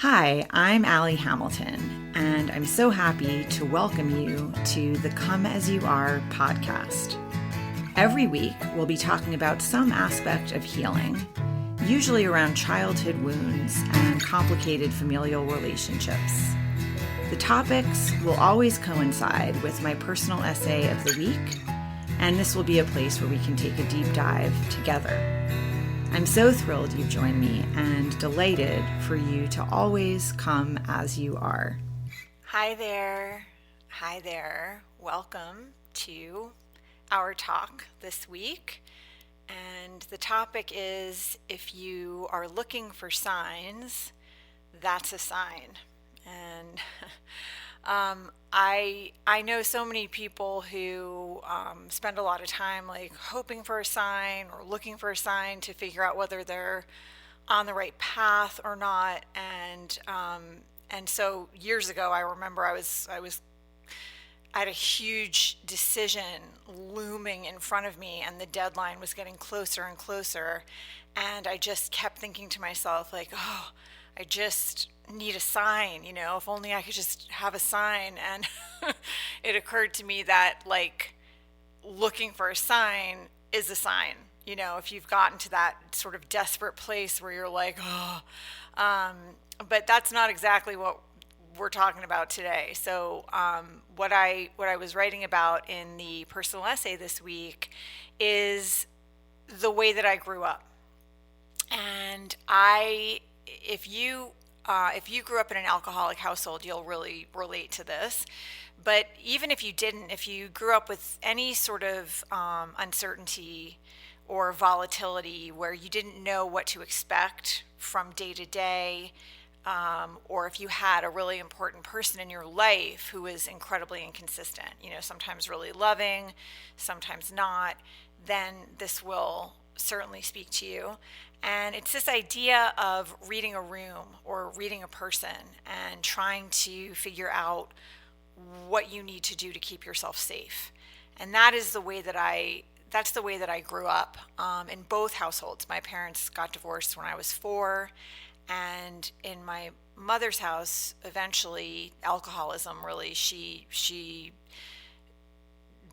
Hi, I'm Allie Hamilton, and I'm so happy to welcome you to the Come As You Are podcast. Every week, we'll be talking about some aspect of healing, usually around childhood wounds and complicated familial relationships. The topics will always coincide with my personal essay of the week, and this will be a place where we can take a deep dive together. I'm so thrilled you've joined me and delighted for you to always come as you are. Hi there. Hi there. Welcome to our talk this week. And the topic is, if you are looking for signs, that's a sign. And I know so many people who spend a lot of time like hoping for a sign or looking for a sign to figure out whether they're on the right path or not. And so years ago, I remember I had a huge decision looming in front of me, and the deadline was getting closer and closer. And I just kept thinking to myself, like, oh, I just need a sign, if only I could just have a sign. And it occurred to me that, like, looking for a sign is a sign. If you've gotten to that sort of desperate place where you're like, oh, but that's not exactly what we're talking about today. So what I was writing about in the personal essay this week is the way that I grew up. And if you grew up in an alcoholic household, you'll really relate to this. But even if you didn't, if you grew up with any sort of uncertainty or volatility where you didn't know what to expect from day to day, or if you had a really important person in your life who was incredibly inconsistent, sometimes really loving, sometimes not, then this will certainly speak to you. And it's this idea of reading a room or reading a person and trying to figure out what you need to do to keep yourself safe. And that's the way that I grew up in both households. My parents got divorced when I was 4, and in my mother's house, eventually alcoholism really, she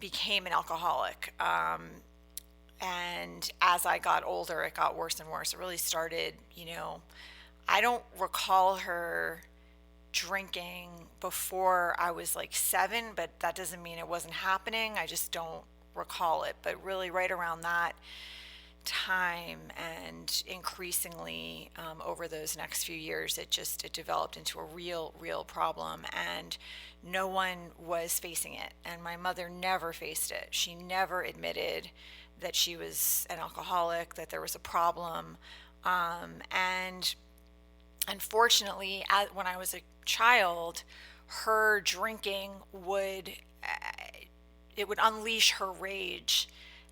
became an alcoholic. And as I got older, it got worse and worse. It really started, I don't recall her drinking before I was like 7, but that doesn't mean it wasn't happening. I just don't recall it. But really, right around that time and increasingly over those next few years, it developed into a real problem, and no one was facing it. And my mother never faced it. She never admitted that she was an alcoholic, that there was a problem. And unfortunately, when I was a child, her drinking it would unleash her rage,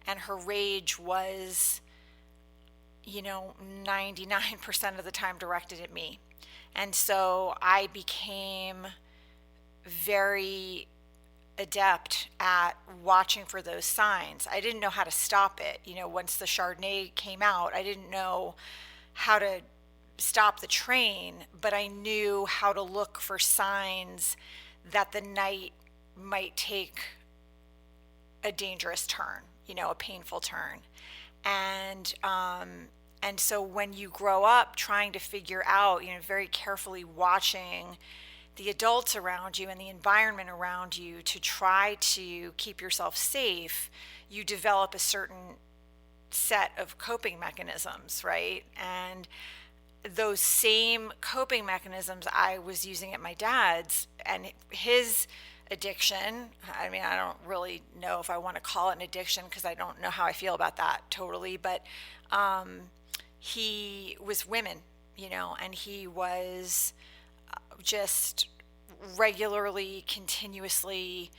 and her rage was 99% of the time directed at me. And so I became very adept at watching for those signs. I didn't know how to stop it. Once the Chardonnay came out, I didn't know how to stop the train, but I knew how to look for signs that the night might take a dangerous turn, a painful turn. And so when you grow up trying to figure out, very carefully watching the adults around you and the environment around you to try to keep yourself safe, you develop a certain set of coping mechanisms, right? And those same coping mechanisms I was using at my dad's, and his addiction. I mean, I don't really know if I want to call it an addiction because I don't know how I feel about that totally, but he was women, and he was just regularly, continuously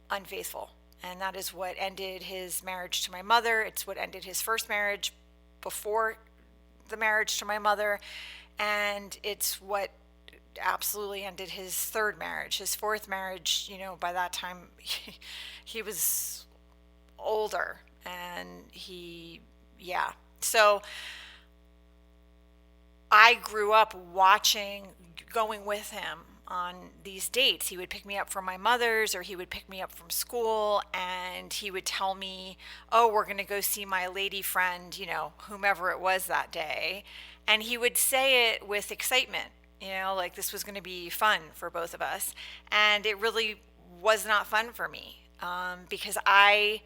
unfaithful. And that is what ended his marriage to my mother. It's what ended his first marriage before the marriage to my mother. And it's what absolutely ended his third marriage. His fourth marriage, by that time, he was older. And yeah. So I grew up watching, going with him on these dates. He would pick me up from my mother's, or he would pick me up from school, and he would tell me, "Oh, we're going to go see my lady friend, whomever it was that day." And he would say it with excitement, like this was going to be fun for both of us. And it really was not fun for me, because I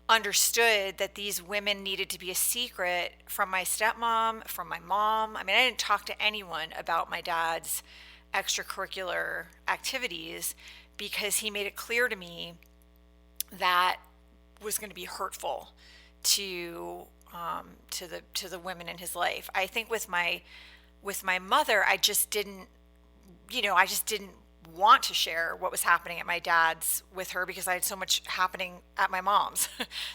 understood that these women needed to be a secret from my stepmom, from my mom. I mean, I didn't talk to anyone about my dad's extracurricular activities because he made it clear to me that was going to be hurtful to the women in his life. I think with my mother, I just didn't want to share what was happening at my dad's with her because I had so much happening at my mom's.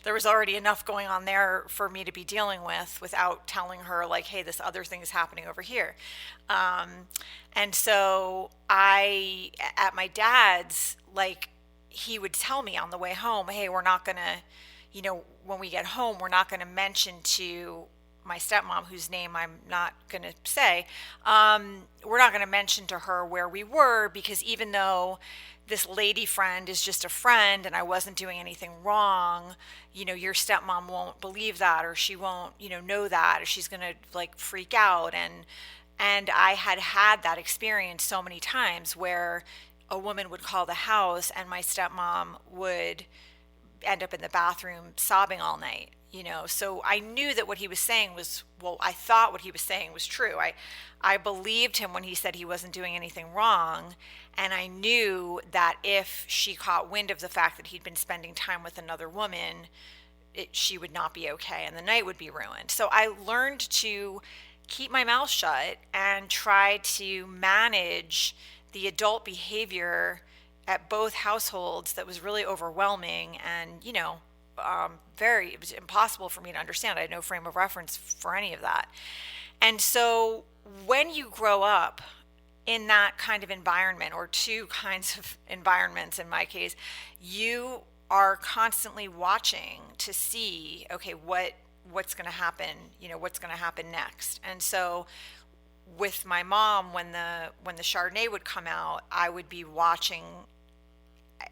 There was already enough going on there for me to be dealing with without telling her, like, hey, this other thing is happening over here. Um, and so at my dad's, like, he would tell me on the way home, hey, we're not going to, when we get home, we're not going to mention to my stepmom, whose name I'm not going to say, we're not going to mention to her where we were, because even though this lady friend is just a friend and I wasn't doing anything wrong, your stepmom won't believe that, or she won't, know that, or she's going to like freak out. And I had that experience so many times where a woman would call the house and my stepmom would end up in the bathroom sobbing all night. So I knew that what he was saying was, well, I thought what he was saying was true. I believed him when he said he wasn't doing anything wrong, and I knew that if she caught wind of the fact that he'd been spending time with another woman, she would not be okay and the night would be ruined. So I learned to keep my mouth shut and try to manage the adult behavior at both households that was really overwhelming. And it was impossible for me to understand. I had no frame of reference for any of that. And so when you grow up in that kind of environment, or two kinds of environments in my case, you are constantly watching to see, okay, what's going to happen, what's going to happen next. And so with my mom, when the Chardonnay would come out, I would be watching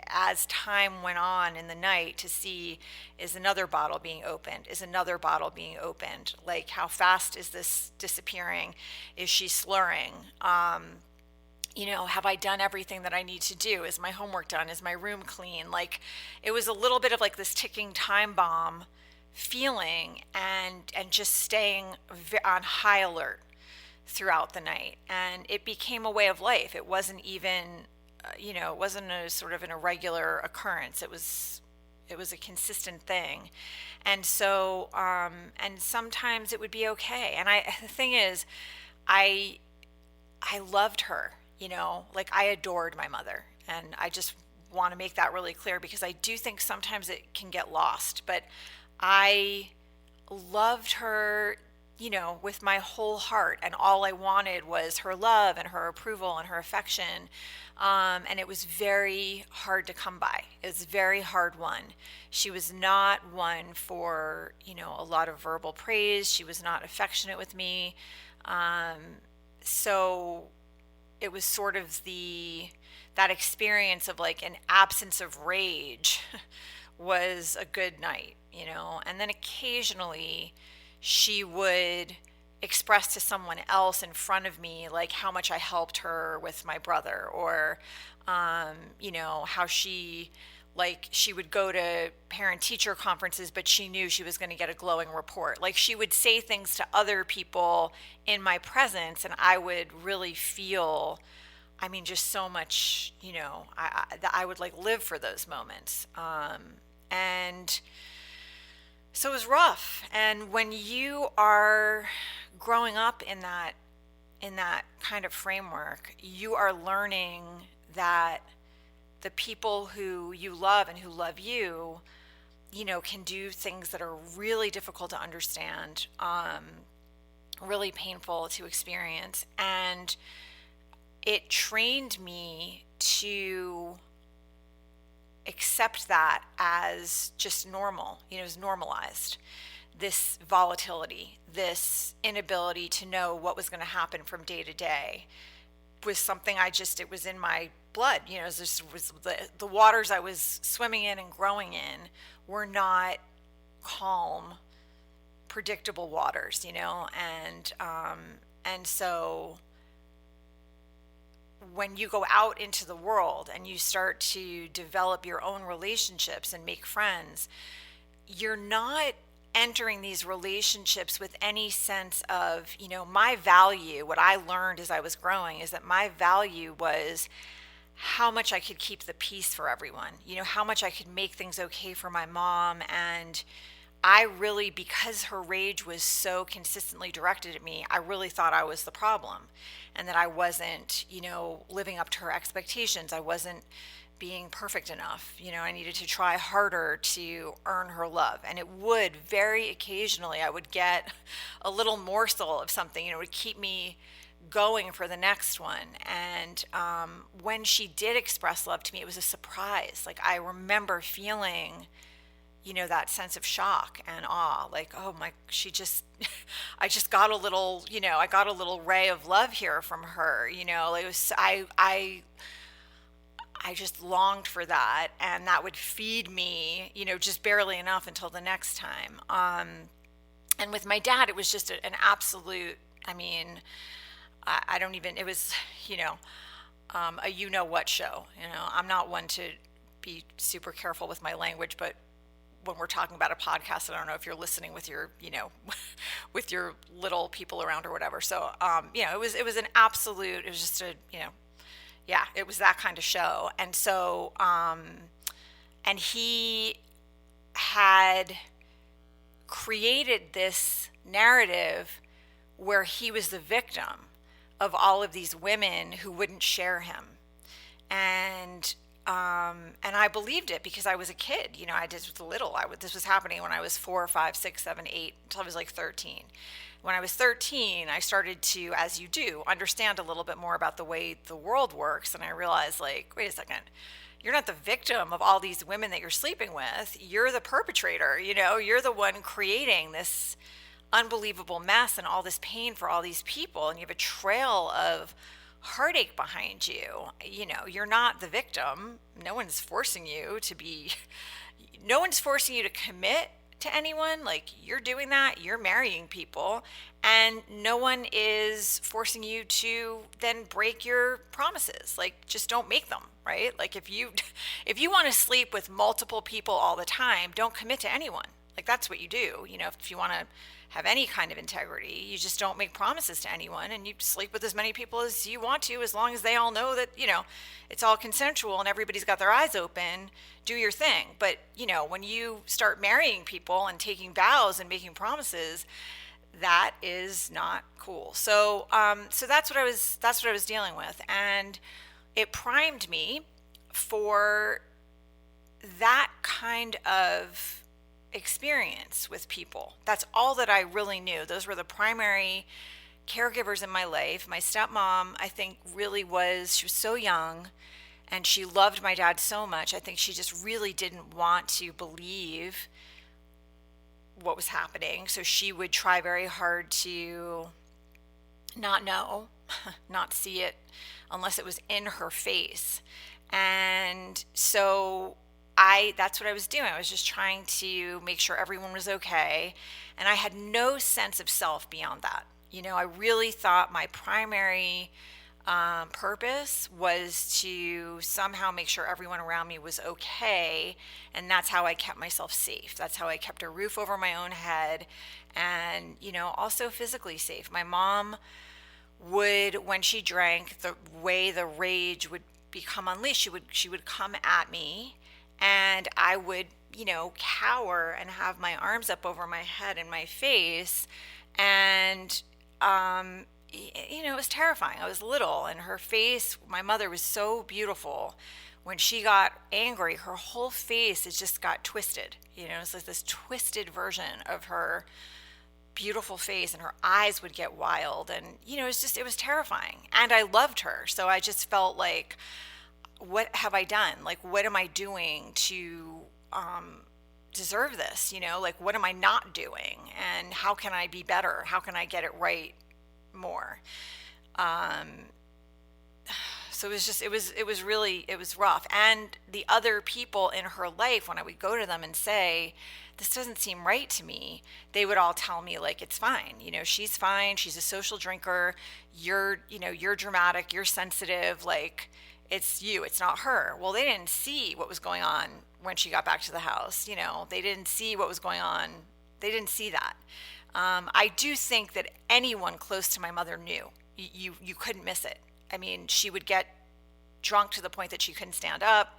as time went on in the night to see, is another bottle being opened, is another bottle being opened, like how fast is this disappearing, is she slurring, have I done everything that I need to do, is my homework done, is my room clean. Like, it was a little bit of like this ticking time bomb feeling, and just staying on high alert throughout the night. And it became a way of life. It wasn't even it wasn't a sort of an irregular occurrence. It was a consistent thing. And so, and sometimes it would be okay. And the thing is, I loved her, like I adored my mother. And I just want to make that really clear, because I do think sometimes it can get lost. But I loved her, with my whole heart. And all I wanted was her love and her approval and her affection. And it was very hard to come by. It was a very hard one. She was not one for, a lot of verbal praise. She was not affectionate with me. So it was sort of that experience of like an absence of rage was a good night, and then occasionally she would express to someone else in front of me like how much I helped her with my brother, or how she would go to parent teacher conferences, but she knew she was going to get a glowing report. Like, she would say things to other people in my presence, and I would really feel, just so much, I would like live for those moments. And so it was rough. And when you are growing up in that kind of framework, you are learning that the people who you love and who love you, can do things that are really difficult to understand, really painful to experience. And it trained me to accept that as just normal, it was normalized. this volatility, this inability to know what was going to happen from day to day was something it was in my blood. The waters I was swimming in and growing in were not calm, predictable waters, and so when you go out into the world and you start to develop your own relationships and make friends, you're not entering these relationships with any sense of, my value. What I learned as I was growing is that my value was how much I could keep the peace for everyone, how much I could make things okay for my mom. And I really, because her rage was so consistently directed at me, I really thought I was the problem and that I wasn't, living up to her expectations. I wasn't being perfect enough. I needed to try harder to earn her love. And it would very occasionally, I would get a little morsel of something, it would keep me going for the next one. And when she did express love to me, it was a surprise. Like, I remember feeling, that sense of shock and awe, like, oh my, I just got a little, I got a little ray of love here from her. It was, I just longed for that, and that would feed me, just barely enough until the next time. And with my dad, it was just an absolute, I don't even, it was, a what show. I'm not one to be super careful with my language, but when we're talking about a podcast, I don't know if you're listening with your, with your little people around or whatever. So, it was an absolute, it was just a, yeah, it was that kind of show. And so, and he had created this narrative where he was the victim of all of these women who wouldn't share him. And I believed it because I was a kid. I just was little. This was happening when I was 4, 5, 6, 7, 8, until I was like 13. When I was 13, I started to, as you do, understand a little bit more about the way the world works. And I realized, like, wait a second, you're not the victim of all these women that you're sleeping with. You're the perpetrator. You're the one creating this unbelievable mess and all this pain for all these people. And you have a trail of heartache behind you. You're not the victim. No one's forcing you to commit to anyone. Like, you're doing that, you're marrying people, and no one is forcing you to then break your promises. Like, just don't make them, right? Like, if you want to sleep with multiple people all the time, don't commit to anyone. Like, that's what you do. If you want to have any kind of integrity, you just don't make promises to anyone, and you sleep with as many people as you want to, as long as they all know that, it's all consensual and everybody's got their eyes open. Do your thing. But, when you start marrying people and taking vows and making promises, that is not cool. So, so that's what I was dealing with. And it primed me for that kind of experience with people. That's all that I really knew. Those were the primary caregivers in my life. My stepmom, I think, she was so young, and she loved my dad so much. I think she just really didn't want to believe what was happening. So she would try very hard to not know, not see it unless it was in her face. And so that's what I was doing. I was just trying to make sure everyone was okay. And I had no sense of self beyond that. I really thought my primary purpose was to somehow make sure everyone around me was okay. And that's how I kept myself safe. That's how I kept a roof over my own head, and, also physically safe. My mom would, when she drank, the way the rage would become unleashed, she would come at me, and I would, cower and have my arms up over my head and my face. And, it was terrifying. I was little, and her face, my mother was so beautiful. When she got angry, her whole face, it just got twisted. It's like this twisted version of her beautiful face, and her eyes would get wild. And, it was terrifying. And I loved her. So I just felt like, what have I done? Like, what am I doing to deserve this? Like, what am I not doing? And how can I be better? How can I get it right more? Um, so it was rough. And the other people in her life, when I would go to them and say, this doesn't seem right to me, they would all tell me, like, it's fine. She's fine. She's a social drinker. You're dramatic. You're sensitive. Like, it's you, it's not her. Well, they didn't see what was going on when she got back to the house. They didn't see what was going on. They didn't see that. I do think that anyone close to my mother knew. You couldn't miss it. I mean, she would get drunk to the point that she couldn't stand up.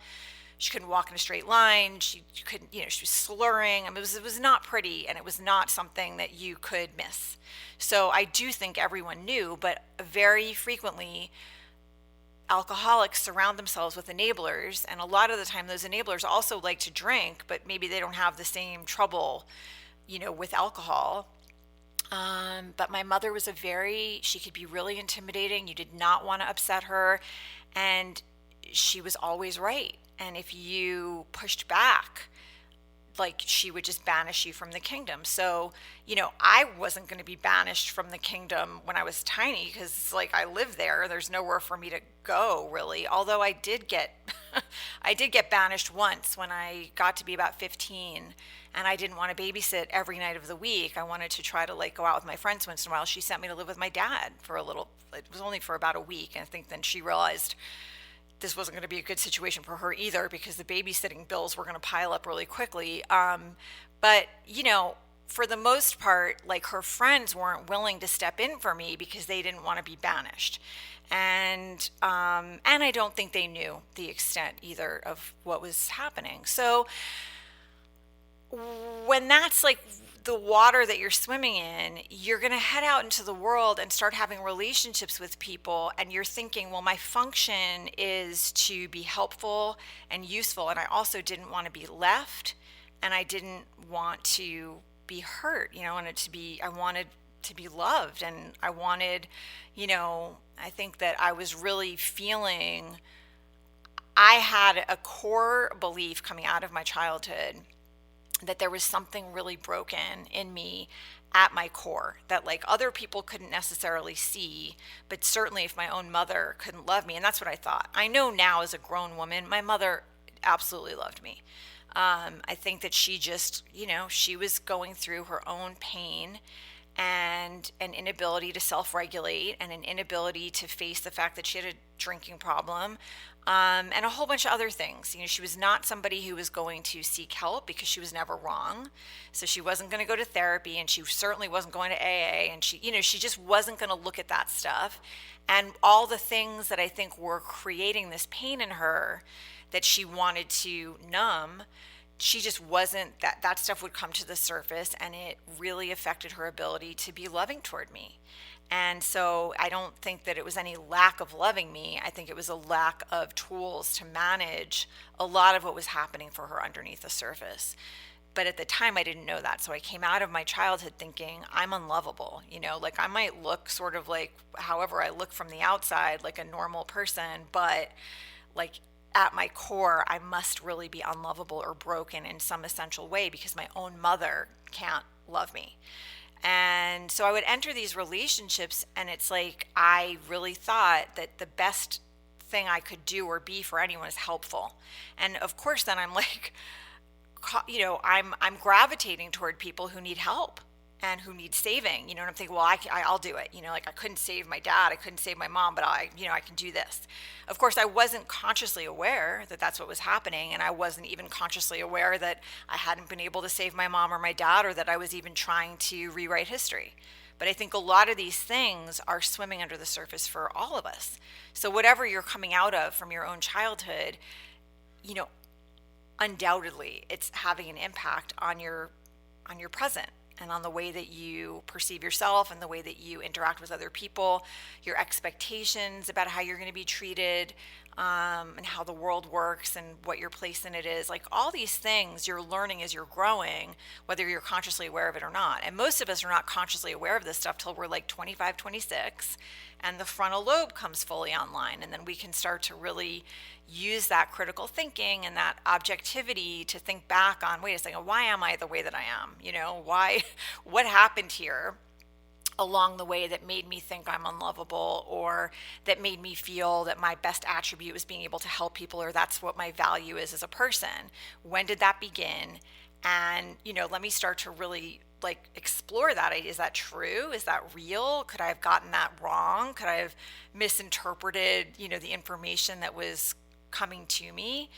She couldn't walk in a straight line. She couldn't, she was slurring. I mean, it was not pretty, and it was not something that you could miss. So I do think everyone knew, but very frequently alcoholics surround themselves with enablers, and a lot of the time those enablers also like to drink, but maybe they don't have the same trouble, with alcohol. But my mother was she could be really intimidating. You did not want to upset her. And she was always right. And if you pushed back, like, she would just banish you from the kingdom. So, I wasn't going to be banished from the kingdom when I was tiny because, like, I lived there. There's nowhere for me to go, really. Although I did get, I did get banished once when I got to be about 15, and I didn't want to babysit every night of the week. I wanted to try to, like, go out with my friends once in a while. She sent me to live with my dad for a little. It was only for about a week, and I think then she realized this wasn't going to be a good situation for her either because the babysitting bills were going to pile up really quickly. But, for the most part, like, her friends weren't willing to step in for me because they didn't want to be banished. And I don't think they knew the extent either of what was happening. So when that's like the water that you're swimming in, you're going to head out into the world and start having relationships with people. And you're thinking, well, my function is to be helpful and useful. And I also didn't want to be left, and I didn't want to be hurt. I wanted to be loved. And I wanted, I think that I was really feeling, I had a core belief coming out of my childhood that there was something really broken in me at my core that, like, other people couldn't necessarily see, but certainly if my own mother couldn't love me. And that's what I thought. I know now as a grown woman, my mother absolutely loved me. I think that she just, she was going through her own pain and an inability to self-regulate and an inability to face the fact that she had a drinking problem, and a whole bunch of other things. She was not somebody who was going to seek help because she was never wrong. So she wasn't going to go to therapy, and she certainly wasn't going to AA, and she just wasn't going to look at that stuff. And all the things that I think were creating this pain in her that she wanted to numb, she just wasn't, that stuff would come to the surface, and it really affected her ability to be loving toward me. And so I don't think that it was any lack of loving me. I think it was a lack of tools to manage a lot of what was happening for her underneath the surface. But at the time, I didn't know that. So I came out of my childhood thinking, I'm unlovable. Like, I might look sort of like however I look from the outside, like a normal person, but, like, at my core, I must really be unlovable or broken in some essential way because my own mother can't love me. And so I would enter these relationships, and it's like I really thought that the best thing I could do or be for anyone is helpful. And of course, then I'm like, I'm gravitating toward people who need help and who need saving, and I'm thinking, well, I'll do it. Like, I couldn't save my dad, I couldn't save my mom, but I can do this. Of course, I wasn't consciously aware that that's what was happening, and I wasn't even consciously aware that I hadn't been able to save my mom or my dad, or that I was even trying to rewrite history. But I think a lot of these things are swimming under the surface for all of us. So whatever you're coming out of from your own childhood, undoubtedly it's having an impact on your present. and on the way that you perceive yourself and the way that you interact with other people, your expectations about how you're going to be treated, and how the world works and what your place in it is. Like all these things you're learning as you're growing, whether you're consciously aware of it or not. And most of us are not consciously aware of this stuff till we're like 25, 26, and the frontal lobe comes fully online. And then we can start to really use that critical thinking and that objectivity to think back on, wait a second, why am I the way that I am? Why, what happened here along the way that made me think I'm unlovable, or that made me feel that my best attribute was being able to help people, or that's what my value is as a person. When did that begin? And, let me start to really like explore that. Is that true? Is that real? Could I have gotten that wrong? Could I have misinterpreted, the information that was coming to me?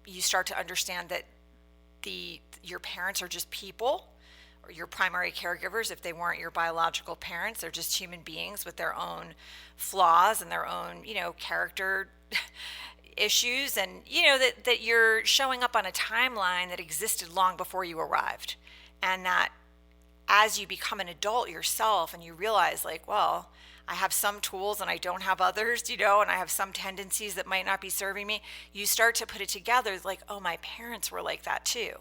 You start to understand that your parents are just people, or your primary caregivers. If they weren't your biological parents, they're just human beings with their own flaws and their own, character issues, and that you're showing up on a timeline that existed long before you arrived. And that as you become an adult yourself and you realize, like, well, I have some tools and I don't have others, and I have some tendencies that might not be serving me, you start to put it together like, oh, my parents were like that too.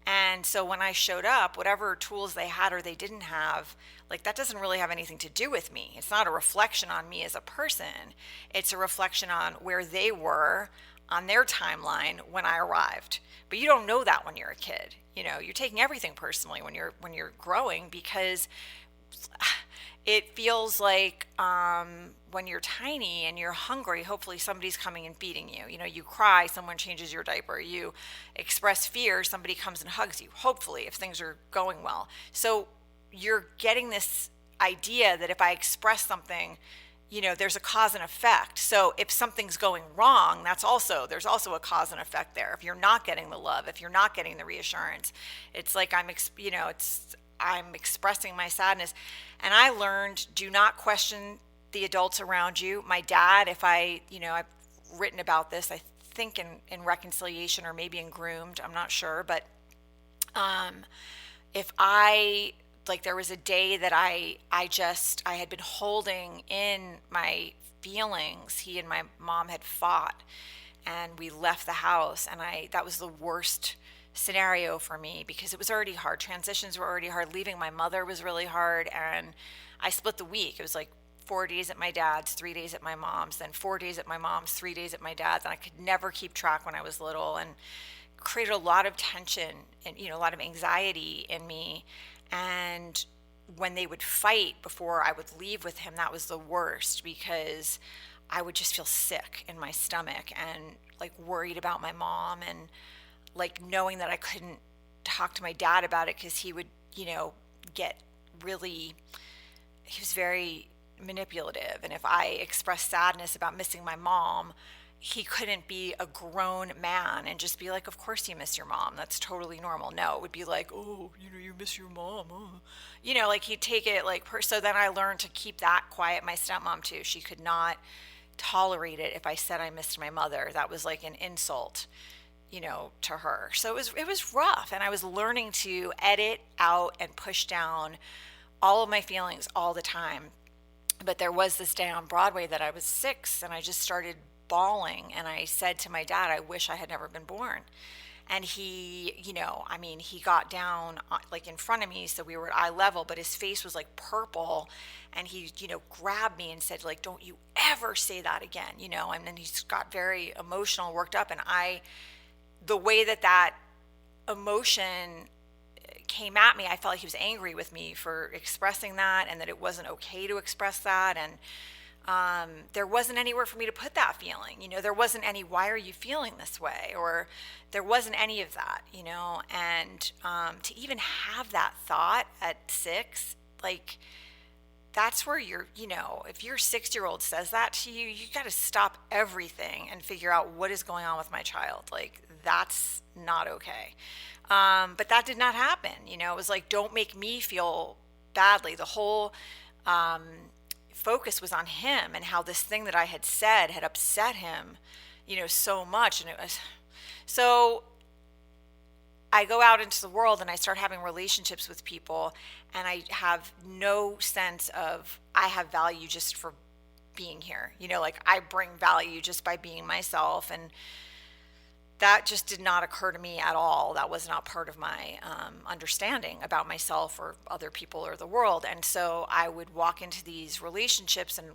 And so when I showed up, whatever tools they had or they didn't have, like that doesn't really have anything to do with me. It's not a reflection on me as a person. It's a reflection on where they were on their timeline when I arrived. But you don't know that when you're a kid. You're taking everything personally when you're growing, because it feels like when you're tiny and you're hungry, hopefully somebody's coming and feeding you. You cry, someone changes your diaper. You express fear, somebody comes and hugs you, hopefully, if things are going well. So you're getting this idea that if I express something, there's a cause and effect. So if something's going wrong, there's also a cause and effect there. If you're not getting the love, if you're not getting the reassurance, it's like I'm expressing my sadness. And I learned, do not question the adults around you. My dad, I've written about this, I think in Reconciliation or maybe in Groomed, I'm not sure. But if there was a day that I had been holding in my feelings. He and my mom had fought and we left the house, and that was the worst scenario for me because it was already hard. Transitions were already hard. Leaving my mother was really hard, and I split the week. It was like 4 days at my dad's, 3 days at my mom's, then 4 days at my mom's, 3 days at my dad's, and I could never keep track when I was little, and created a lot of tension and a lot of anxiety in me. And when they would fight before I would leave with him, that was the worst because I would just feel sick in my stomach and like worried about my mom, and like knowing that I couldn't talk to my dad about it because he would, get really, he was very manipulative. And if I expressed sadness about missing my mom, he couldn't be a grown man and just be like, of course you miss your mom. That's totally normal. No, it would be like, oh, you miss your mom. Oh. Like he'd take it like, so then I learned to keep that quiet. My stepmom too, she could not tolerate it if I said I missed my mother. That was like an insult, to her. So it was rough. And I was learning to edit out and push down all of my feelings all the time. But there was this day on Broadway that I was 6 and I just started bawling, and I said to my dad, I wish I had never been born. And he, he got down like in front of me, so we were at eye level, but his face was like purple, and he, grabbed me and said, like, don't you ever say that again, and then he got very emotional, worked up, and the way that emotion came at me, I felt like he was angry with me for expressing that, and that it wasn't okay to express that. And there wasn't anywhere for me to put that feeling. There wasn't any, why are you feeling this way? Or there wasn't any of that, and to even have that thought at 6, like, that's where if your 6-year-old says that to you, you got to stop everything and figure out what is going on with my child. Like, that's not okay. But that did not happen. It was like, don't make me feel badly. The whole focus was on him and how this thing that I had said had upset him, so much. And it was so I go out into the world and I start having relationships with people, and I have no sense of I have value just for being here. Like I bring value just by being myself. And that just did not occur to me at all. That was not part of my understanding about myself or other people or the world. And so I would walk into these relationships and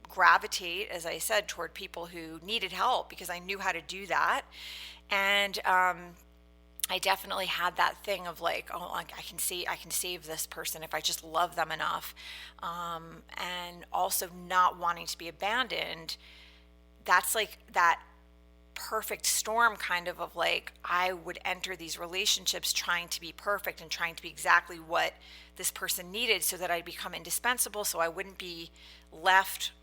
gravitate, as I said, toward people who needed help because I knew how to do that. And I definitely had that thing of like, oh, like I can save this person if I just love them enough, and also not wanting to be abandoned. That's like that perfect storm kind of like I would enter these relationships trying to be perfect and trying to be exactly what this person needed so that I'd become indispensable, so I wouldn't be left,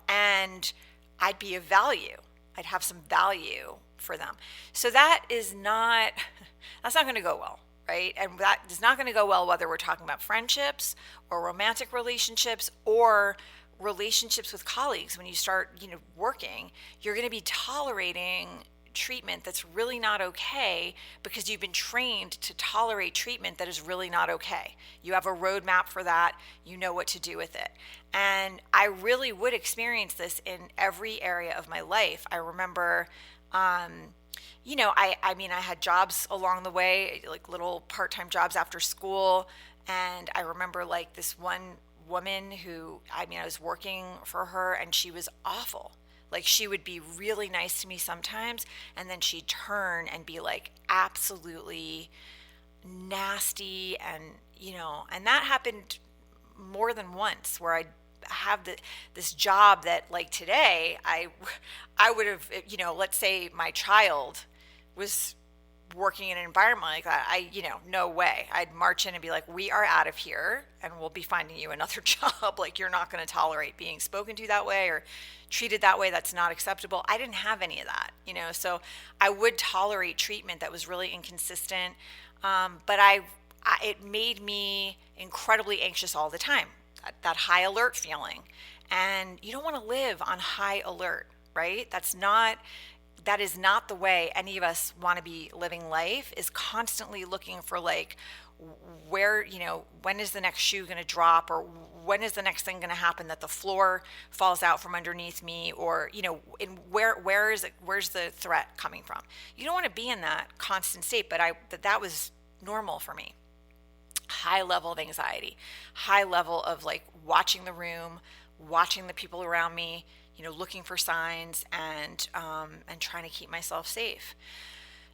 and I'd be of value. I'd have some value for them. So that's not going to go well, right? And that is not going to go well whether we're talking about friendships or romantic relationships or relationships with colleagues. When you start, working, you're going to be tolerating treatment that's really not okay because you've been trained to tolerate treatment that is really not okay. You have a roadmap for that. You know what to do with it. And I really would experience this in every area of my life. I remember, I had jobs along the way, like little part-time jobs after school. And I remember like this one woman who, I was working for her, and she was awful. Like she would be really nice to me sometimes, and then she'd turn and be like absolutely nasty. And and that happened more than once where I'd have this job that like today I would have, let's say my child was working in an environment like that, no way. I'd march in and be like, we are out of here and we'll be finding you another job. Like, you're not going to tolerate being spoken to that way or treated that way. That's not acceptable. I didn't have any of that, so I would tolerate treatment that was really inconsistent. But it made me incredibly anxious all the time, that high alert feeling. And you don't want to live on high alert, right? That is not the way any of us want to be living life, is constantly looking for like where, when is the next shoe going to drop, or when is the next thing going to happen that the floor falls out from underneath me, or, where's the threat coming from? You don't want to be in that constant state, but that was normal for me. High level of anxiety, high level of like watching the room, watching the people around me, looking for signs, and trying to keep myself safe.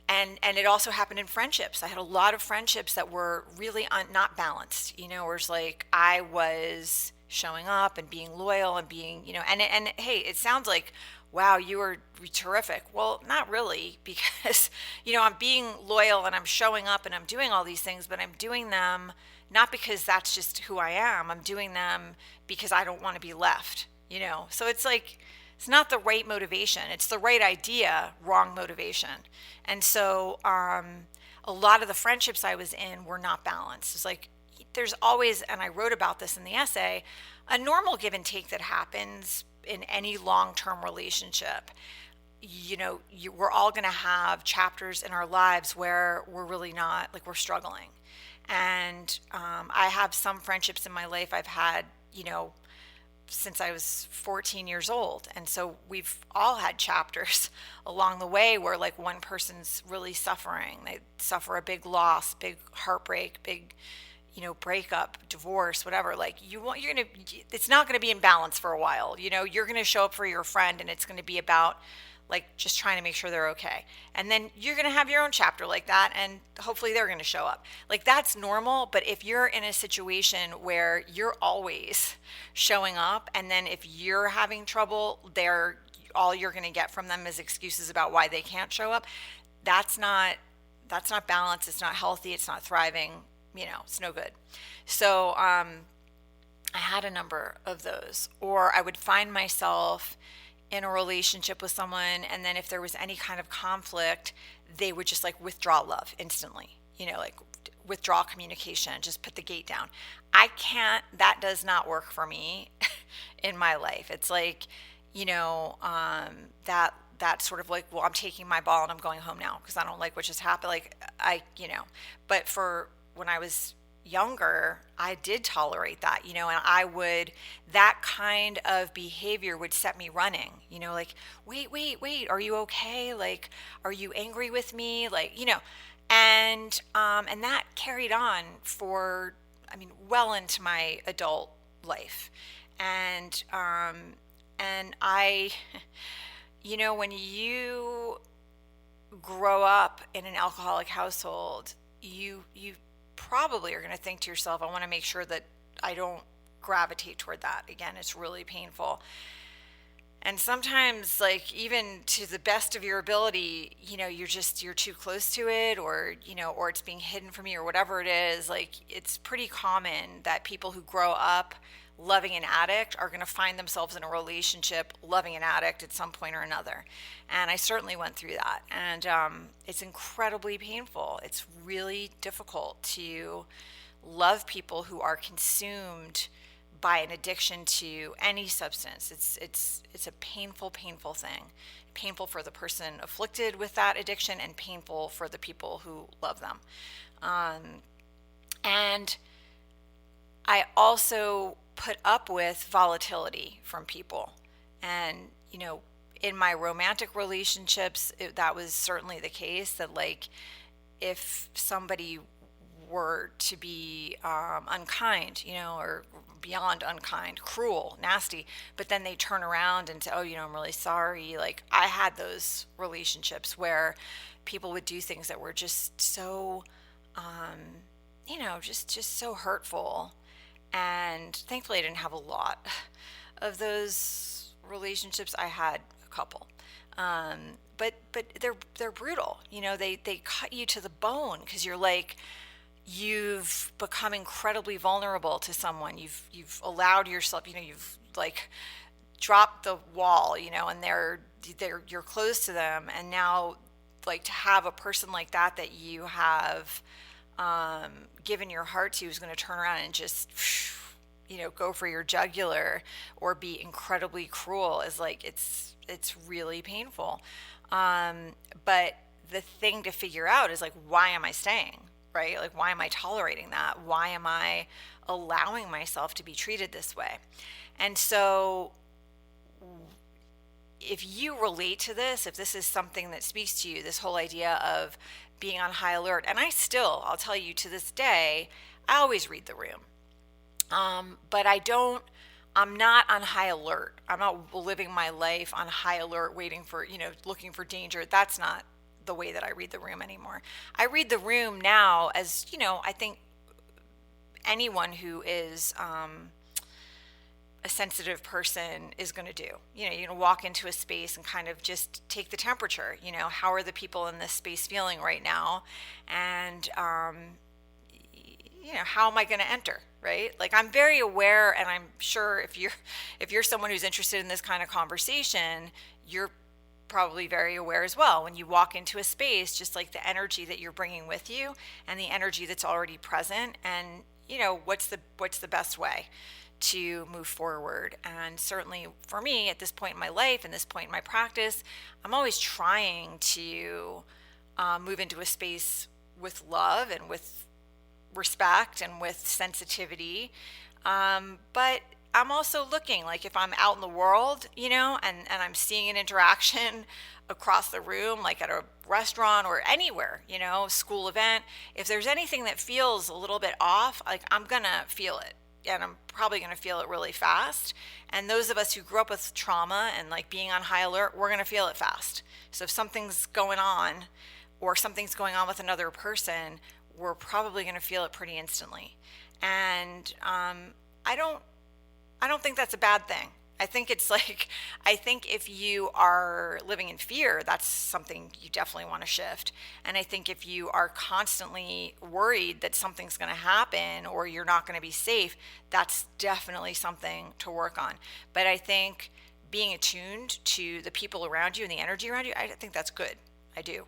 And it also happened in friendships. I had a lot of friendships that were really not balanced, where it's like I was showing up and being loyal and being, and hey, it sounds like, wow, you were terrific. Well, not really, because, I'm being loyal and I'm showing up and I'm doing all these things, but I'm doing them not because that's just who I am. I'm doing them because I don't want to be left. So it's like, it's not the right motivation. It's the right idea, wrong motivation. And so a lot of the friendships I was in were not balanced. It's like, there's always, and I wrote about this in the essay, a normal give and take that happens in any long-term relationship. We're all going to have chapters in our lives where we're really not, like, we're struggling. And I have some friendships in my life I've had, since I was 14 years old. And so we've all had chapters along the way where like one person's really suffering. They suffer a big loss, big heartbreak, big, breakup, divorce, whatever. Like it's not going to be in balance for a while. You're going to show up for your friend and it's going to be about like just trying to make sure they're okay. And then you're going to have your own chapter like that, and hopefully they're going to show up. Like, that's normal. But if you're in a situation where you're always showing up, and then if you're having trouble, all you're going to get from them is excuses about why they can't show up. That's not balanced. It's not healthy. It's not thriving. It's no good. So I had a number of those. Or I would find myself in a relationship with someone, and then if there was any kind of conflict, they would just like withdraw love instantly, like withdraw communication, just put the gate down. That does not work for me in my life. It's like, that that sort of like, well, I'm taking my ball and I'm going home now because I don't like what just happened. Like but for when I was younger, I did tolerate that, and that kind of behavior would set me running, like, wait, are you okay? Like, are you angry with me? Like, and that carried on for, I mean, well into my adult life. And, and I, when you grow up in an alcoholic household, you probably are going to think to yourself, I want to make sure that I don't gravitate toward that again. It's really painful. And sometimes, like, even to the best of your ability, you're too close to it, or it's being hidden from you, or whatever it is. Like, it's pretty common that people who grow up loving an addict are going to find themselves in a relationship loving an addict at some point or another. And I certainly went through that. And it's incredibly painful. It's really difficult to love people who are consumed by an addiction to any substance. It's a painful thing. Painful for the person afflicted with that addiction, and painful for the people who love them. And I also put up with volatility from people. And, in my romantic relationships, that was certainly the case, that, like, if somebody were to be unkind, or beyond unkind, cruel, nasty, but then they turn around and say, oh, I'm really sorry. Like, I had those relationships where people would do things that were just so, just so hurtful. And thankfully, I didn't have a lot of those relationships. I had a couple. But they're brutal. They cut you to the bone, because you're like, you've become incredibly vulnerable to someone. You've allowed yourself, you've, like, dropped the wall, and you're close to them. And now, like, to have a person like that you have given your heart to, is going to turn around and just, go for your jugular or be incredibly cruel, is like, it's really painful. But the thing to figure out is, like, why am I staying? Right? Like, why am I tolerating that? Why am I allowing myself to be treated this way? And so, if you relate to this, if this is something that speaks to you, this whole idea of being on high alert, and I'll tell you, to this day, I always read the room. But I'm not on high alert. I'm not living my life on high alert, waiting for, looking for danger. That's not the way that I read the room anymore. I read the room now as, I think anyone who is a sensitive person is going to do. You walk into a space and kind of just take the temperature. How are the people in this space feeling right now? And, how am I going to enter? Right? Like, I'm very aware, and I'm sure if you're someone who's interested in this kind of conversation, you're probably very aware as well. When you walk into a space, just like the energy that you're bringing with you and the energy that's already present, and what's the best way to move forward. And certainly for me, at this point in my life and this point in my practice, I'm always trying to move into a space with love and with respect and with sensitivity. But I'm also looking, like, if I'm out in the world, and I'm seeing an interaction across the room, like at a restaurant or anywhere, school event, if there's anything that feels a little bit off, like, I'm going to feel it. And I'm probably going to feel it really fast. And those of us who grew up with trauma and, like, being on high alert, we're going to feel it fast. So if something's going on, or something's going on with another person, we're probably going to feel it pretty instantly. And I don't think that's a bad thing. I think if you are living in fear, that's something you definitely want to shift. And I think if you are constantly worried that something's going to happen or you're not going to be safe, that's definitely something to work on. But I think being attuned to the people around you and the energy around you, I think that's good. I do.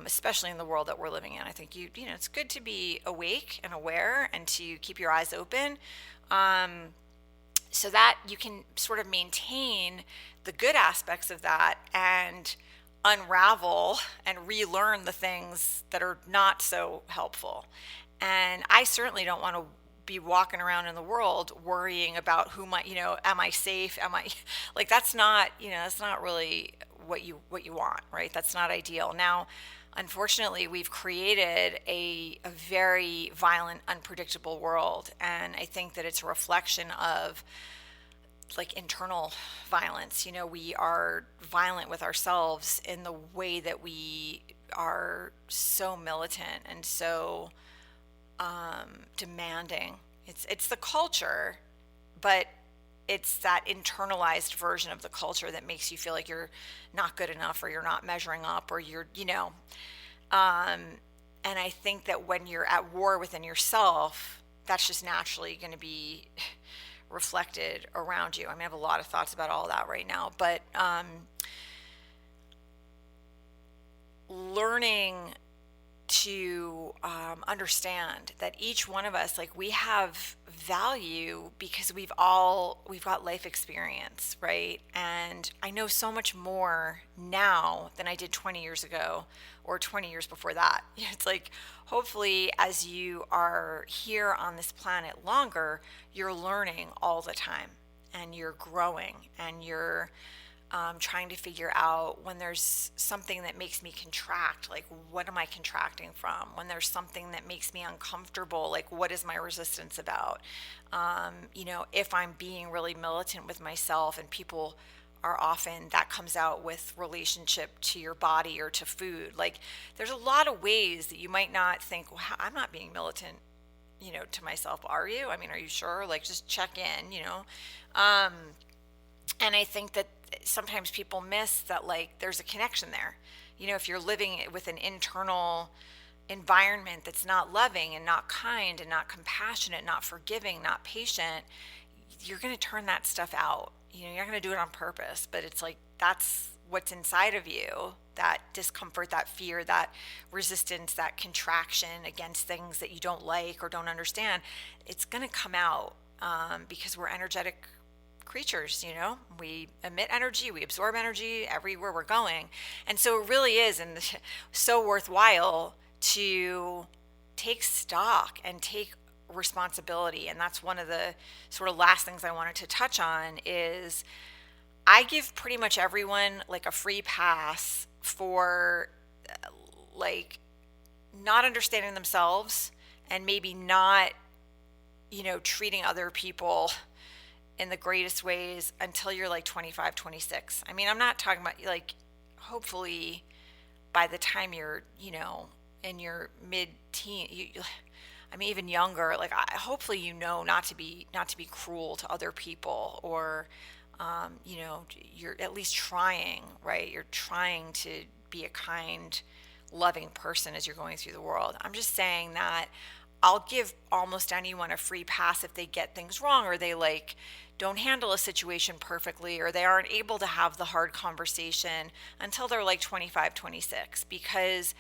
Especially in the world that we're living in. I think it's good to be awake and aware and to keep your eyes open. so that you can sort of maintain the good aspects of that and unravel and relearn the things that are not so helpful. And I certainly don't want to be walking around in the world worrying about who might, am I safe? Am I like that's not really what you want, right? That's not ideal. Now, unfortunately, we've created a very violent, unpredictable world, and I think that it's a reflection of like internal violence. We are violent with ourselves in the way that we are so militant and so demanding. It's the culture, but it's that internalized version of the culture that makes you feel like you're not good enough or you're not measuring up or um, and I think that when you're at war within yourself, that's just naturally going to be reflected around you. I mean, I have a lot of thoughts about all that right now, but learning to understand that each one of us, like, we have value because we've got life experience, right? And I know so much more now than I did 20 years ago or 20 years before that. It's like, hopefully, as you are here on this planet longer, you're learning all the time and you're growing and you're trying to figure out when there's something that makes me contract, like, what am I contracting from? When there's something that makes me uncomfortable, like, what is my resistance about? If I'm being really militant with myself, and people are often, that comes out with relationship to your body or to food. Like, there's a lot of ways that you might not think, well, I'm not being militant, to myself. Are you? I mean, are you sure? Like, just check in. Um, and I think that sometimes people miss that, like, there's a connection there. If you're living with an internal environment that's not loving and not kind and not compassionate, not forgiving, not patient, you're going to turn that stuff out. You're not going to do it on purpose, but it's like that's what's inside of you, that discomfort, that fear, that resistance, that contraction against things that you don't like or don't understand. It's going to come out because we're energetic creatures. We emit energy, we absorb energy everywhere we're going. And so it really is so worthwhile to take stock and take responsibility. And that's one of the sort of last things I wanted to touch on is I give pretty much everyone like a free pass for like not understanding themselves and maybe not treating other people in the greatest ways until you're like 25, 26. I mean, I'm not talking about, like, hopefully by the time you're, in your mid-teen, I mean, even younger, like, hopefully, not to be cruel to other people, or, you're at least trying, right? You're trying to be a kind, loving person as you're going through the world. I'm just saying that I'll give almost anyone a free pass if they get things wrong, or they like don't handle a situation perfectly, or they aren't able to have the hard conversation until they're like 25, 26, because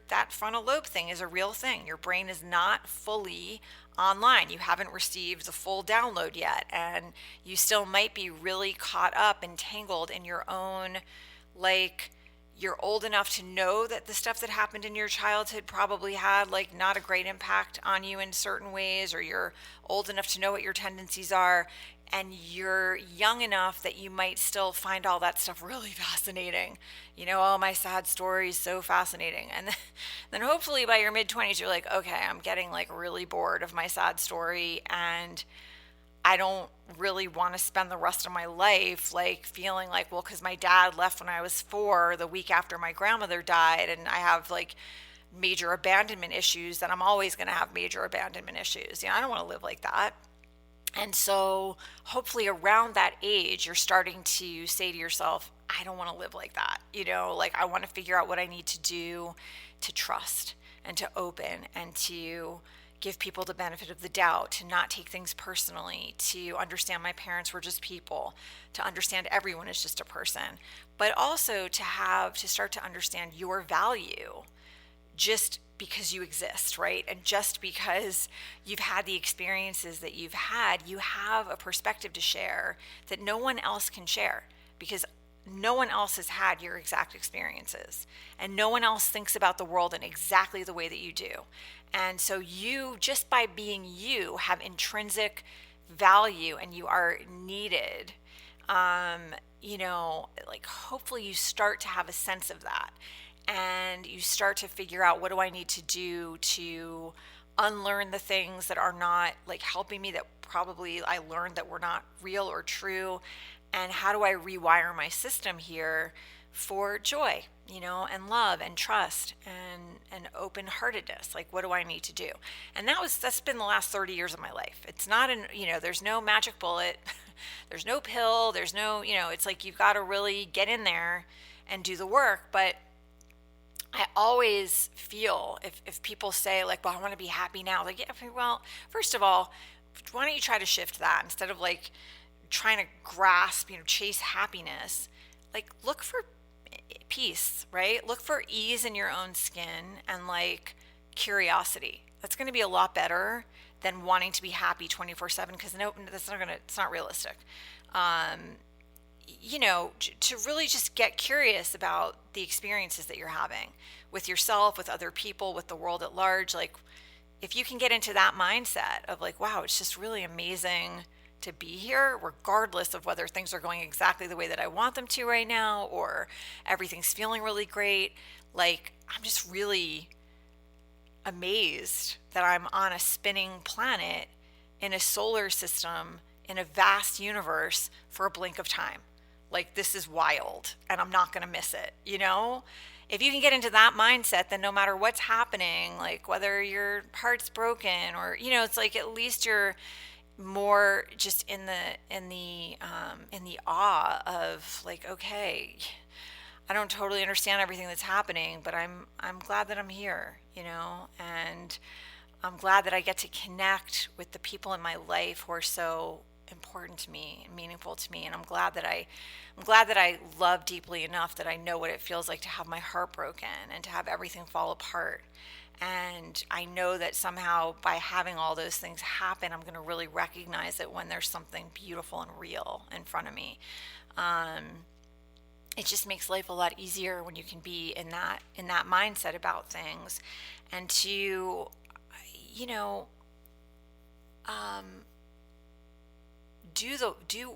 that frontal lobe thing is a real thing. Your brain is not fully online. You haven't received the full download yet, and you still might be really caught up and tangled in your own, like, you're old enough to know that the stuff that happened in your childhood probably had like not a great impact on you in certain ways, or you're old enough to know what your tendencies are, and you're young enough that you might still find all that stuff really fascinating. Oh, my sad story is so fascinating. And then hopefully by your mid 20s, you're like, okay, I'm getting like really bored of my sad story, and I don't really want to spend the rest of my life like feeling like, well, because my dad left when I was 4, the week after my grandmother died, and I have like major abandonment issues, that I'm always going to have major abandonment issues. I don't want to live like that. And so hopefully around that age, you're starting to say to yourself, I don't want to live like that. Like, I want to figure out what I need to do to trust and to open and to give people the benefit of the doubt, to not take things personally, to understand my parents were just people, to understand everyone is just a person, but also to start to understand your value just because you exist, right? And just because you've had the experiences that you've had, you have a perspective to share that no one else can share, because no one else has had your exact experiences, and no one else thinks about the world in exactly the way that you do. And so you, just by being you, have intrinsic value and you are needed. Like hopefully you start to have a sense of that, and you start to figure out, what do I need to do to unlearn the things that are not like helping me, that probably I learned that were not real or true, and how do I rewire my system here for joy, and love and trust and open-heartedness. Like, what do I need to do? And that's been the last 30 years of my life. It's not there's no magic bullet. There's no pill. There's no, it's like you've got to really get in there and do the work. But I always feel, if people say like, well, I want to be happy now, like, yeah, well, first of all, why don't you try to shift that instead of like trying to grasp, chase happiness. Like, look for peace, right? Look for ease in your own skin and like curiosity. That's going to be a lot better than wanting to be happy 24/7, because no, it's not realistic. To really just get curious about the experiences that you're having with yourself, with other people, with the world at large. Like, if you can get into that mindset of like, wow, it's just really amazing to be here, regardless of whether things are going exactly the way that I want them to right now, or everything's feeling really great. Like, I'm just really amazed that I'm on a spinning planet in a solar system in a vast universe for a blink of time. Like, this is wild and I'm not going to miss it, If you can get into that mindset, then no matter what's happening, like whether your heart's broken or, it's like at least you're more just in the awe of like, okay, I don't totally understand everything that's happening, but I'm glad that I'm here, and I'm glad that I get to connect with the people in my life who are so important to me and meaningful to me. And I'm glad that I love deeply enough that I know what it feels like to have my heart broken and to have everything fall apart. And I know that somehow by having all those things happen, I'm going to really recognize it when there's something beautiful and real in front of me. It just makes life a lot easier when you can be in that mindset about things, and to,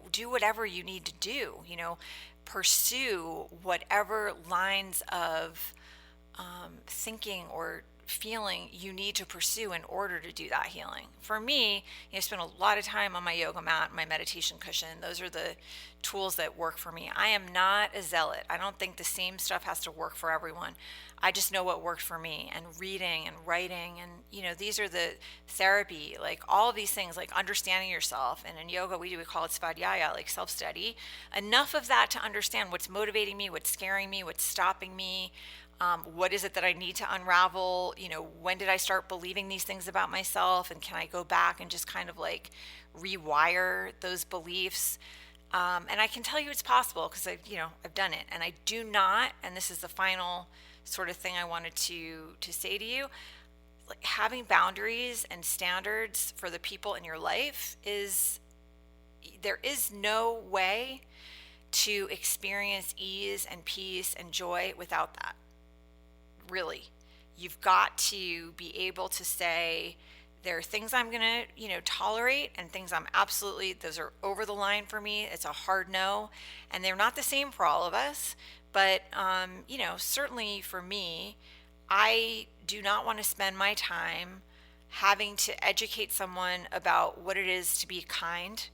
do whatever you need to do. Pursue whatever lines of thinking or feeling you need to pursue in order to do that healing. For me, I spend a lot of time on my yoga mat, my meditation cushion. Those are the tools that work for me. I am not a zealot. I don't think the same stuff has to work for everyone. I just know what worked for me, and reading and writing, and these are the therapy, like all of these things, like understanding yourself. And in yoga we call it svadhyaya, like self-study. Enough of that to understand what's motivating me, what's scaring me, what's stopping me. What is it that I need to unravel? When did I start believing these things about myself? And can I go back and just kind of like rewire those beliefs? And I can tell you it's possible, because I've done it. And I do not, and this is the final sort of thing I wanted to say to you, like, having boundaries and standards for the people in your life there is no way to experience ease and peace and joy without that. Really, you've got to be able to say, there are things I'm going to, tolerate, and things those are over the line for me. It's a hard no. And they're not the same for all of us. But, certainly for me, I do not want to spend my time having to educate someone about what it is to be kind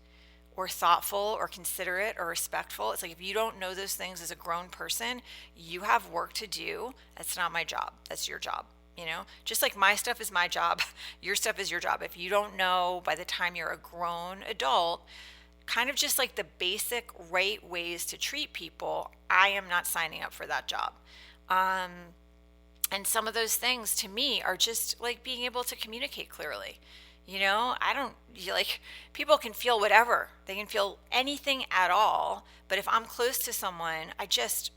or thoughtful or considerate or respectful. It's like, if you don't know those things as a grown person, you have work to do. That's not my job. That's your job. Just like my stuff is my job, your stuff is your job. If you don't know by the time you're a grown adult, kind of just like the basic right ways to treat people, I am not signing up for that job. And some of those things to me are just like being able to communicate clearly. I don't like, people can feel whatever. They can feel anything at all. But if I'm close to someone, I just,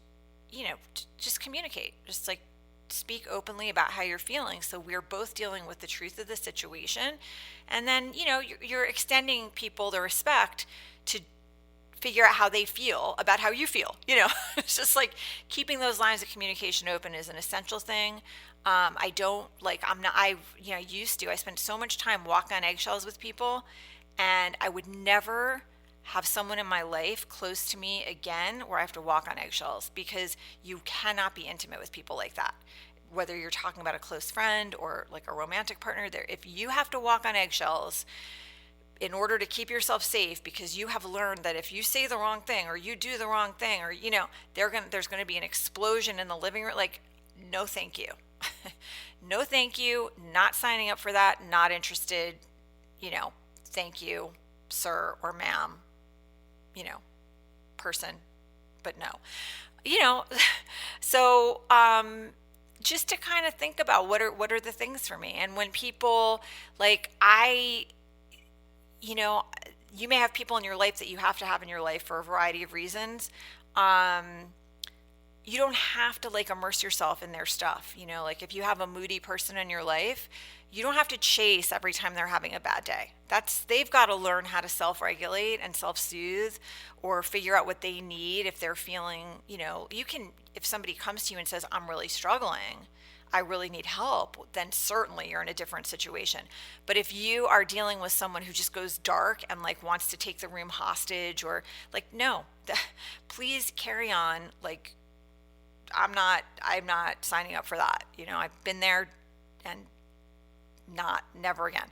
just communicate. Just like, speak openly about how you're feeling. So we're both dealing with the truth of the situation. And then, you're extending people the respect to figure out how they feel about how you feel. It's just like keeping those lines of communication open is an essential thing. I don't like, I'm not, used to, I spent so much time walking on eggshells with people, and I would never have someone in my life close to me again where I have to walk on eggshells, because you cannot be intimate with people like that. Whether you're talking about a close friend or like a romantic partner, there, if you have to walk on eggshells in order to keep yourself safe, because you have learned that if you say the wrong thing or you do the wrong thing, or there's going to be an explosion in the living room, like, no thank you. No thank you, not signing up for that, not interested. Thank you, sir or ma'am, person, but no. So just to kind of think about what are the things for me. And when people, like, you may have people in your life that you have to have in your life for a variety of reasons. You don't have to like immerse yourself in their stuff. Like, if you have a moody person in your life, you don't have to chase every time they're having a bad day. They've got to learn how to self-regulate and self-soothe, or figure out what they need if they're feeling, if somebody comes to you and says, I'm really struggling, I really need help, then certainly you're in a different situation. But if you are dealing with someone who just goes dark and like wants to take the room hostage, or like, no, please carry on. Like, I'm not signing up for that. I've been there, and never again.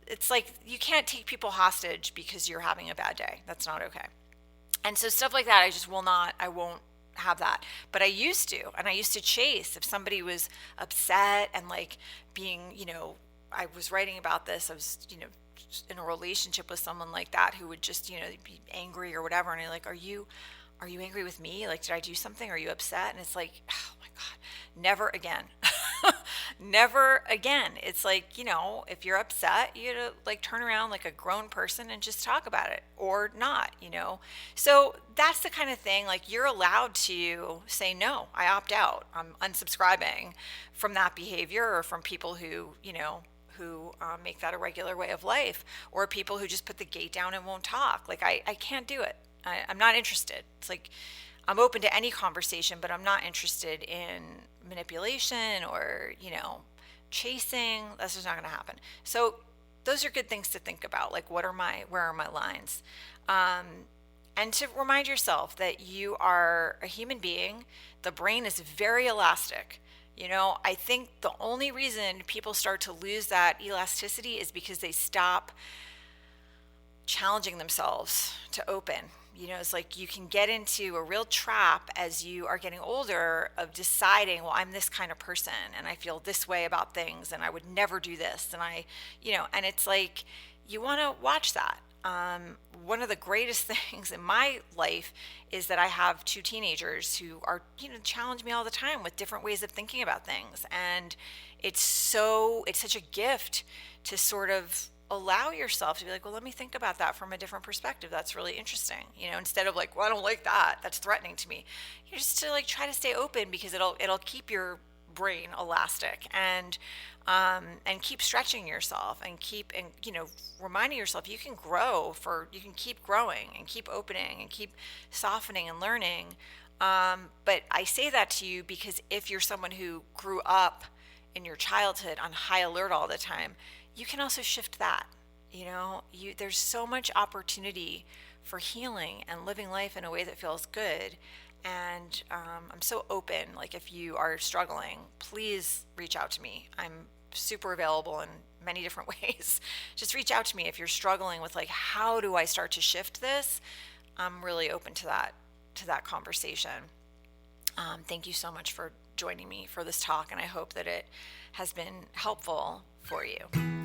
It's like, you can't take people hostage because you're having a bad day. That's not okay. And so stuff like that, I won't have that. But I used to, and I used to chase if somebody was upset and like being, I was writing about this. I was, in a relationship with someone like that who would just, be angry or whatever. And I'm like, are you angry with me? Like, did I do something? Are you upset? And it's like, oh my God, never again. Never again. It's like, if you're upset, you gotta like turn around like a grown person and just talk about it, or not, So that's the kind of thing, like, you're allowed to say, no, I opt out. I'm unsubscribing from that behavior, or from people who, make that a regular way of life, or people who just put the gate down and won't talk. Like, I can't do it. I'm not interested. It's like, I'm open to any conversation, but I'm not interested in manipulation or, chasing. That's just not going to happen. So those are good things to think about. Like, where are my lines? And to remind yourself that you are a human being. The brain is very elastic. I think the only reason people start to lose that elasticity is because they stop challenging themselves to open. It's like you can get into a real trap as you are getting older of deciding, well, I'm this kind of person and I feel this way about things and I would never do this. And and it's like, you want to watch that. One of the greatest things in my life is that I have two teenagers who are, challenge me all the time with different ways of thinking about things. And it's such a gift to sort of allow yourself to be like, well, let me think about that from a different perspective. That's really interesting. Instead of like, well, I don't like that, that's threatening to me. Just to like try to stay open, because it'll keep your brain elastic, and keep stretching yourself, and keep reminding yourself you can keep growing and keep opening and keep softening and learning. But I say that to you because if you're someone who grew up in your childhood on high alert all the time, you can also shift that. There's so much opportunity for healing and living life in a way that feels good. And I'm so open. Like, if you are struggling, please reach out to me. I'm super available in many different ways. Just reach out to me if you're struggling with like, how do I start to shift this? I'm really open to that conversation. Thank you so much for joining me for this talk, and I hope that it has been helpful for you.